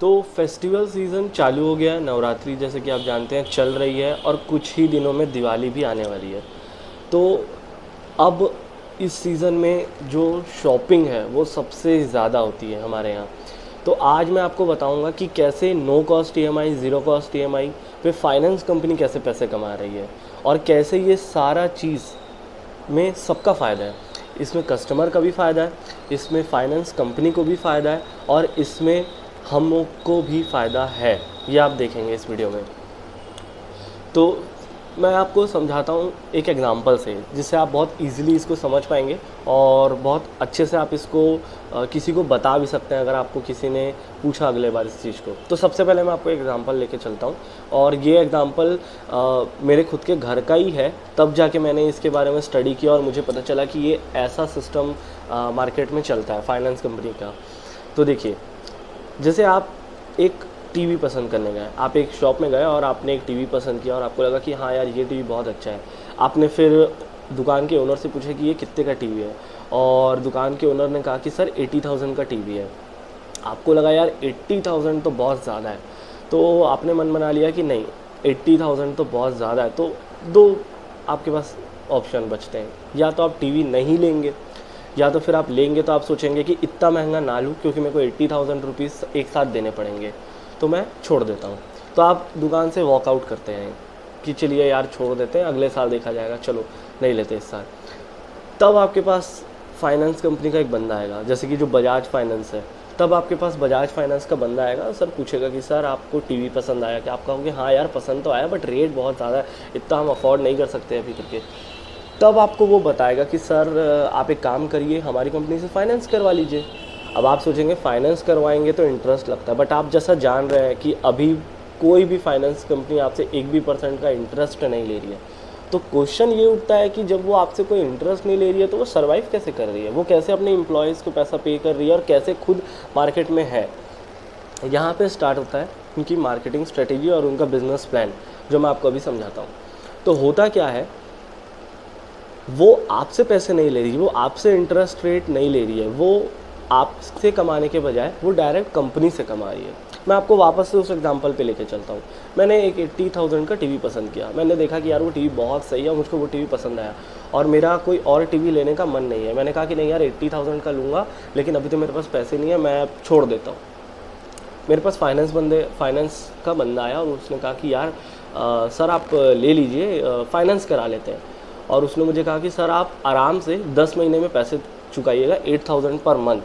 तो festival season चालू हो गया है, नवरात्रि जैसे कि आप जानते हैं चल रही है और कुछ ही दिनों में दिवाली भी आने वाली है। तो अब इस सीज़न में जो शॉपिंग है वो सबसे ज़्यादा होती है हमारे यहाँ। तो आज मैं आपको बताऊंगा कि कैसे no cost EMI, zero cost EMI पे फाइनेंस कंपनी कैसे पैसे कमा रही है और कैसे ये सारा चीज़ में सबका फ़ायदा है। इसमें कस्टमर का भी फ़ायदा है, इसमें फाइनेंस कंपनी को भी फ़ायदा है और इसमें हम लोग को भी फ़ायदा है। ये आप देखेंगे इस वीडियो में। तो मैं आपको समझाता हूँ एक एग्ज़ाम्पल से, जिससे आप बहुत इजीली इसको समझ पाएंगे और बहुत अच्छे से आप इसको किसी को बता भी सकते हैं अगर आपको किसी ने पूछा अगले बार इस चीज़ को। तो सबसे पहले मैं आपको एग्ज़ाम्पल लेके चलता हूँ और ये एग्ज़ाम्पल मेरे खुद के घर का ही है। तब जाके मैंने इसके बारे में स्टडी किया और मुझे पता चला कि ये ऐसा सिस्टम मार्केट में चलता है फाइनेंस कंपनी का। तो देखिए, जैसे आप एक टीवी पसंद करने गए, आप एक शॉप में गए और आपने एक टीवी पसंद किया और आपको लगा कि हाँ यार ये टीवी बहुत अच्छा है। आपने फिर दुकान के ओनर से पूछा कि ये कितने का टीवी है और दुकान के ओनर ने कहा कि सर 80,000 का टीवी है। आपको लगा यार 80,000 तो बहुत ज़्यादा है, तो आपने मन बना लिया कि नहीं 80,000 तो बहुत ज़्यादा है। तो दो आपके पास ऑप्शन बचते हैं, या तो आप टीवी नहीं लेंगे या तो फिर आप लेंगे तो आप सोचेंगे कि इतना महंगा ना लूँ क्योंकि मेरे को 80,000 रुपीज़ एक साथ देने पड़ेंगे, तो मैं छोड़ देता हूँ। तो आप दुकान से वॉकआउट करते हैं कि चलिए यार छोड़ देते हैं, अगले साल देखा जाएगा, चलो नहीं लेते इस साल। तब आपके पास फाइनेंस कंपनी का एक बंदा आएगा, जैसे कि जो बजाज फाइनेंस है। तब आपके पास बजाज फाइनेंस का बंदा आएगा, सर पूछेगा कि सर आपको टीवी पसंद आया क्या? आप कहोगे हाँ यार पसंद तो आया, बट रेट बहुत ज़्यादा है, इतना हम अफोर्ड नहीं कर सकते अभी करके। तब आपको वो बताएगा कि सर आप एक काम करिए, हमारी कंपनी से फाइनेंस करवा लीजिए। अब आप सोचेंगे फाइनेंस करवाएंगे तो इंटरेस्ट लगता है, बट आप जैसा जान रहे हैं कि अभी कोई भी फाइनेंस कंपनी आपसे 1% का इंटरेस्ट नहीं ले रही है। तो क्वेश्चन ये उठता है कि जब वो आपसे कोई इंटरेस्ट नहीं ले रही है तो वो सर्वाइव कैसे कर रही है, वो कैसे अपने एम्प्लॉयज़ को पैसा पे कर रही है और कैसे खुद मार्केट में है। यहाँ पे स्टार्ट होता है उनकी मार्केटिंग स्ट्रेटेजी और उनका बिजनेस प्लान, जो मैं आपको अभी समझाता हूँ। तो होता क्या है, वो आपसे पैसे नहीं ले रही, वो आपसे इंटरेस्ट रेट नहीं ले रही है, वो आपसे कमाने के बजाय वो डायरेक्ट कंपनी से कमा रही है। मैं आपको वापस से उस एग्जांपल पे लेके चलता हूँ। मैंने एक 80,000 का टीवी पसंद किया, मैंने देखा कि यार वो टीवी बहुत सही है, मुझको वो टीवी पसंद आया और मेरा कोई और टीवी लेने का मन नहीं है। मैंने कहा कि नहीं यार 80,000 का लूँगा, लेकिन अभी तो मेरे पास पैसे नहीं है, मैं छोड़ देता हूँ। मेरे पास फाइनेंस का बंदा आया और उसने कहा कि यार सर आप ले लीजिए, फाइनेंस करा लेते हैं। और उसने मुझे कहा कि सर आप आराम से 10 महीने में पैसे चुकाइएगा 8,000 पर मंथ,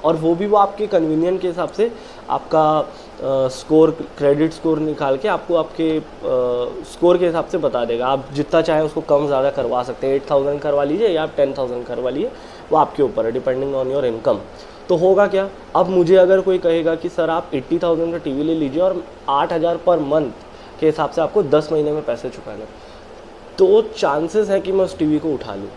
और वो भी वो आपके कन्वीनियंट के हिसाब से आपका स्कोर, क्रेडिट स्कोर निकाल के आपको आपके स्कोर के हिसाब से बता देगा। आप जितना चाहें उसको कम ज़्यादा करवा सकते हैं, 8,000 करवा लीजिए या आप 10,000 करवा लीजिए, वो आपके ऊपर है, डिपेंडिंग ऑन योर इनकम। तो होगा क्या, अब मुझे अगर कोई कहेगा कि सर आप 80,000 का टीवी ले लीजिए और 8,000 पर मंथ के हिसाब से आपको 10 महीने में पैसे चुकाने, तो चांसेस है कि मैं उस टीवी को उठा लूँ।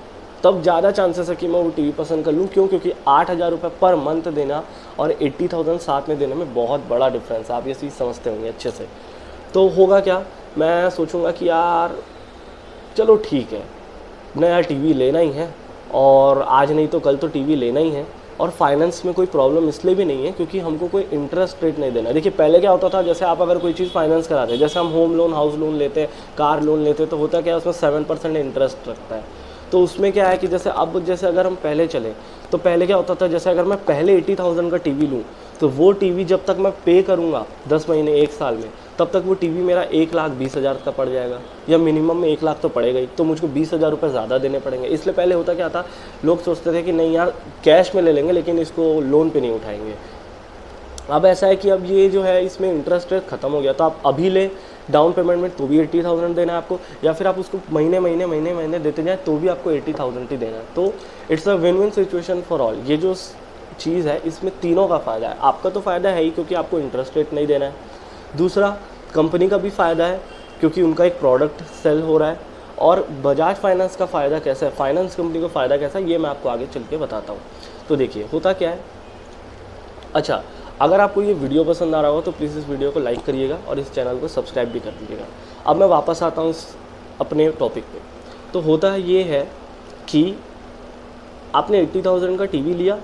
तब ज़्यादा चांसेस है कि मैं वो टीवी पसंद कर लूँ। क्यों? क्योंकि 8,000 रुपये पर मंथ देना और 80,000 साथ में देने में बहुत बड़ा डिफरेंस है। आप ये चीज़ समझते होंगे अच्छे से। तो होगा क्या, मैं सोचूंगा कि यार चलो ठीक है, नया टीवी लेना ही है और आज नहीं तो कल तो टीवी लेना ही है। और फाइनेंस में कोई प्रॉब्लम इसलिए भी नहीं है क्योंकि हमको कोई इंटरेस्ट रेट नहीं देना। देखिए पहले क्या होता था, जैसे आप अगर कोई चीज़ फाइनेंस कराते हैं, जैसे हम होम लोन, हाउस लोन लेते हैं, कार लोन लेते हैं, तो होता क्या है उसमें 7% इंटरेस्ट रखता है। तो उसमें क्या है कि जैसे अगर हम पहले चले तो पहले क्या होता था, जैसे अगर मैं पहले 80,000 का टीवी लूँ तो वो टीवी जब तक मैं पे करूँगा 10 महीने 1 साल में, तब तक वो टीवी मेरा 1,20,000 का पड़ जाएगा, या मिनिमम में 1 लाख तो पड़ेगा ही। तो मुझको 20,000 रुपये ज़्यादा देने पड़ेंगे। इसलिए पहले होता क्या था, लोग सोचते थे कि नहीं यार कैश में ले लेंगे लेकिन इसको लोन पे नहीं उठाएंगे। अब ऐसा है कि अब ये जो है इसमें इंटरेस्ट रेट ख़त्म हो गया, तो आप अभी ले डाउन पेमेंट में तो भी 80,000 देना है आपको, या फिर आप उसको महीने देते जाए तो भी आपको 80,000 ही देना है। तो it's a win win situation for all. ये जो चीज़ है इसमें तीनों का फ़ायदा है। आपका तो फ़ायदा है ही क्योंकि आपको इंटरेस्ट रेट नहीं देना है, दूसरा कंपनी का भी फ़ायदा है क्योंकि उनका एक प्रोडक्ट सेल हो रहा है, और बजाज फाइनेंस का फ़ायदा कैसा है, फाइनेंस कंपनी को फ़ायदा कैसा है, ये मैं आपको आगे चल के बताता हूँ। तो देखिए होता क्या है। अच्छा, अगर आपको ये वीडियो पसंद आ रहा हो तो प्लीज़ इस वीडियो को लाइक करिएगा और इस चैनल को सब्सक्राइब भी कर दीजिएगा। अब मैं वापस आता हूँ अपने टॉपिक पे। तो होता है ये है कि आपने 80,000 का टीवी लिया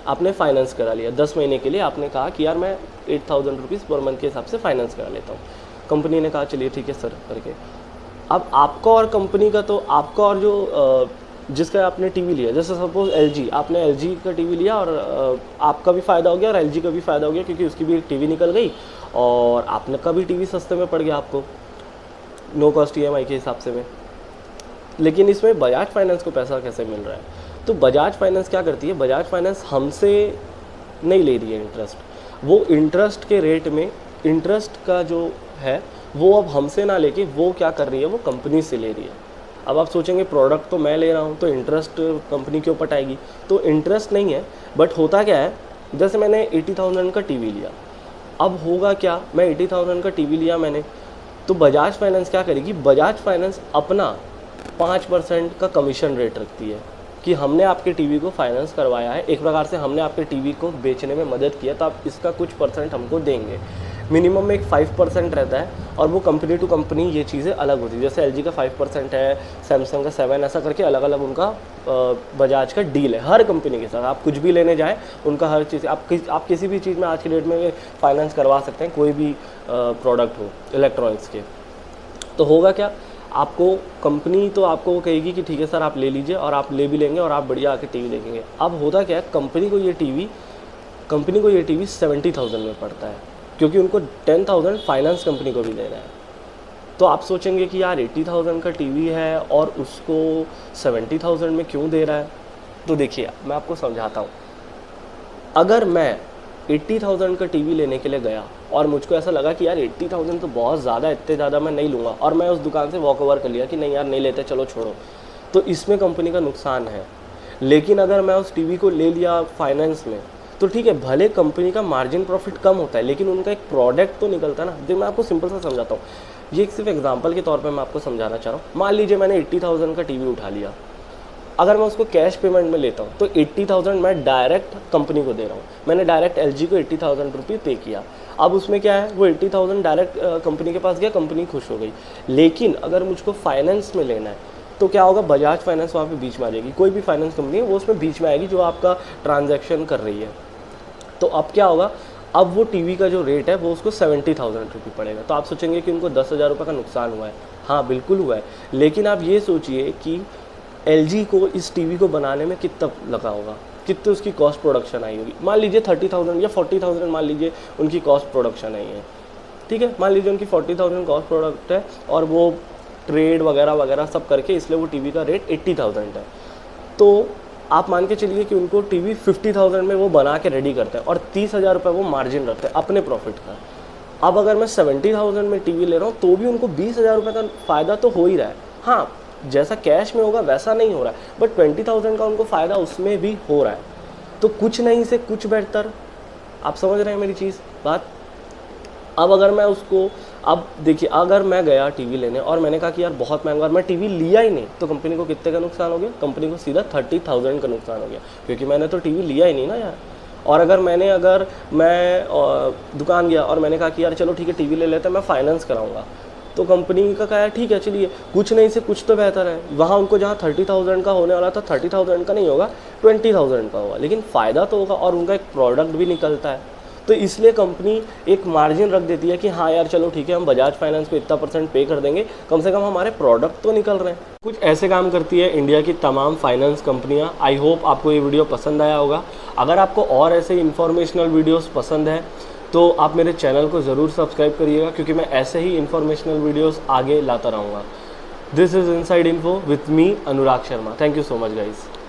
आपने फाइनेंस करा लिया 10 महीने के लिए, आपने कहा कि यार मैं 8,000 रुपीज़ पर मंथ के हिसाब से फाइनेंस करा लेता हूँ। कंपनी ने कहा चलिए ठीक है सर करके। अब आपका और कंपनी का, तो आपका और जो जिसका आपने टीवी लिया, जैसे सपोज LG, आपने LG का टीवी लिया और आपका भी फ़ायदा हो गया और LG का भी फ़ायदा हो गया, क्योंकि उसकी भी एक टीवी निकल गई और आपने का भी टीवी सस्ते में पड़ गया आपको, नो कॉस्ट EMI के हिसाब से में। लेकिन इसमें बजाज फाइनेंस को पैसा कैसे मिल रहा है? तो बजाज फाइनेंस क्या करती है, बजाज फाइनेंस हमसे नहीं ले रही है इंटरेस्ट, वो इंटरेस्ट के रेट में, इंटरेस्ट का जो है वो अब हमसे ना लेके वो क्या कर रही है, वो कंपनी से ले रही है। अब आप सोचेंगे प्रोडक्ट तो मैं ले रहा हूँ तो इंटरेस्ट कंपनी क्यों पटाएगी? तो इंटरेस्ट नहीं है, बट होता क्या है, जैसे मैंने 80,000 का टीवी लिया, अब होगा क्या, मैं 80,000 का टीवी लिया मैंने, तो बजाज फाइनेंस क्या करेगी, बजाज फाइनेंस अपना 5% का कमीशन रेट रखती है कि हमने आपके टीवी को फाइनेंस करवाया है, एक प्रकार से हमने आपके टीवी को बेचने में मदद किया, तो आप इसका कुछ परसेंट हमको देंगे। मिनिमम में एक 5% रहता है और वो कंपनी टू कंपनी ये चीज़ें अलग होती है, जैसे LG का 5% है, सैमसंग का 7, ऐसा करके अलग अलग उनका बजाज का डील है हर कंपनी के साथ। आप कुछ भी लेने जाएँ उनका हर चीज़, आप किसी भी चीज़ में आज की डेट में फाइनेंस करवा सकते हैं, कोई भी प्रोडक्ट हो इलेक्ट्रॉनिक्स के। तो होगा क्या, आपको कंपनी तो आपको कहेगी कि ठीक है सर आप ले लीजिए, और आप ले भी लेंगे और आप बढ़िया आके टीवी देखेंगे। अब होता क्या है, कंपनी को ये टीवी 70,000 में पड़ता है, क्योंकि उनको 10,000 फाइनेंस कंपनी को भी देना है। तो आप सोचेंगे कि यार 80,000 का टीवी है और उसको 70,000 में क्यों दे रहा है? तो देखिए मैं आपको समझाता हूँ। अगर मैं 80,000 का टीवी लेने के लिए गया और मुझको ऐसा लगा कि यार 80,000 तो बहुत ज़्यादा, इतने ज़्यादा मैं नहीं लूँगा, और मैं उस दुकान से वॉक ओवर कर लिया कि नहीं यार नहीं लेते, चलो छोड़ो, तो इसमें कंपनी का नुकसान है। लेकिन अगर मैं उस टीवी को ले लिया फाइनेंस में, तो ठीक है, भले कंपनी का मार्जिन प्रॉफिट कम होता है, लेकिन उनका एक प्रोडक्ट तो निकलता है ना। देखिए मैं आपको सिंपल सा समझाता हूँ, ये एक सिर्फ एग्जांपल के तौर पे मैं आपको समझाना चाह रहा हूँ। मान लीजिए मैंने 80,000 का टीवी उठा लिया, अगर मैं उसको कैश पेमेंट में लेता हूँ तो 80,000 मैं डायरेक्ट कंपनी को दे रहा हूँ, मैंने डायरेक्ट LG को 80,000 रुपये पे किया। अब उसमें क्या है, वो 80,000 डायरेक्ट कंपनी के पास गया, कंपनी खुश हो गई। लेकिन अगर मुझको फाइनेंस में लेना है तो क्या होगा, बजाज फाइनेंस वहाँ पे बीच में आ जाएगी, कोई भी फाइनेंस कंपनी है वो उसमें बीच में आएगी जो आपका ट्रांजैक्शन कर रही है। तो अब क्या होगा, अब वो टीवी का जो रेट है वो उसको 70,000 रुपये पड़ेगा। तो आप सोचेंगे कि उनको 10,000 रुपये का नुकसान हुआ है। हाँ बिल्कुल हुआ है, लेकिन आप ये सोचिए कि LG को इस टीवी को बनाने में कितना लगा होगा, कितनी उसकी कॉस्ट प्रोडक्शन आई होगी। मान लीजिए 30,000 या 40,000 मान लीजिए उनकी कॉस्ट प्रोडक्शन आई है, ठीक है, मान लीजिए उनकी 40,000 कॉस्ट प्रोडक्ट है और वो ट्रेड वगैरह वगैरह सब करके, इसलिए वो टीवी का रेट 80,000 है। तो आप मान के चलिए कि उनको टीवी 50,000 में वो बना के रेडी करते हैं और 30,000 रुपये वो मार्जिन रखते हैं अपने प्रॉफिट का। अब अगर मैं 70,000 में टीवी ले रहा हूँ तो भी उनको 20,000 रुपये का फ़ायदा तो हो ही रहा है। हाँ, जैसा कैश में होगा वैसा नहीं हो रहा है, बट 20,000 का उनको फ़ायदा उसमें भी हो रहा है। तो कुछ नहीं से कुछ बेहतर, आप समझ रहे हैं मेरी चीज़ बात। अब अगर मैं उसको, अब देखिए अगर मैं गया टीवी लेने और मैंने कहा कि यार बहुत महंगा, और मैं टीवी लिया ही नहीं, तो कंपनी को कितने का नुकसान हो गया, कंपनी को सीधा 30,000 का नुकसान हो गया, क्योंकि मैंने तो टीवी लिया ही नहीं ना यार। और अगर मैं दुकान गया और मैंने कहा कि यार चलो ठीक है टीवी ले लेते हैं, मैं फाइनेंस कराऊंगा, तो कंपनी का कहा ठीक है चलिए, कुछ नहीं से कुछ तो बेहतर है। वहाँ उनको जहाँ 30,000 का होने वाला था 30,000 का नहीं होगा, 20,000 का होगा, लेकिन फ़ायदा तो होगा और उनका एक प्रोडक्ट भी निकलता है। तो इसलिए कंपनी एक मार्जिन रख देती है कि हाँ यार चलो ठीक है, हम बजाज फाइनेंस को इतना % पे कर देंगे, कम से कम हमारे प्रोडक्ट तो निकल रहे हैं। कुछ ऐसे काम करती है इंडिया की तमाम फाइनेंस कंपनियां। आई होप आपको ये वीडियो पसंद आया होगा। अगर आपको और ऐसे इन्फॉर्मेशनल वीडियोस पसंद है तो आप मेरे चैनल को ज़रूर सब्सक्राइब करिएगा, क्योंकि मैं ऐसे ही इन्फॉर्मेशनल वीडियोस आगे लाता रहूँगा। This is inside info with me Anurag Sharma. Thank you so much guys.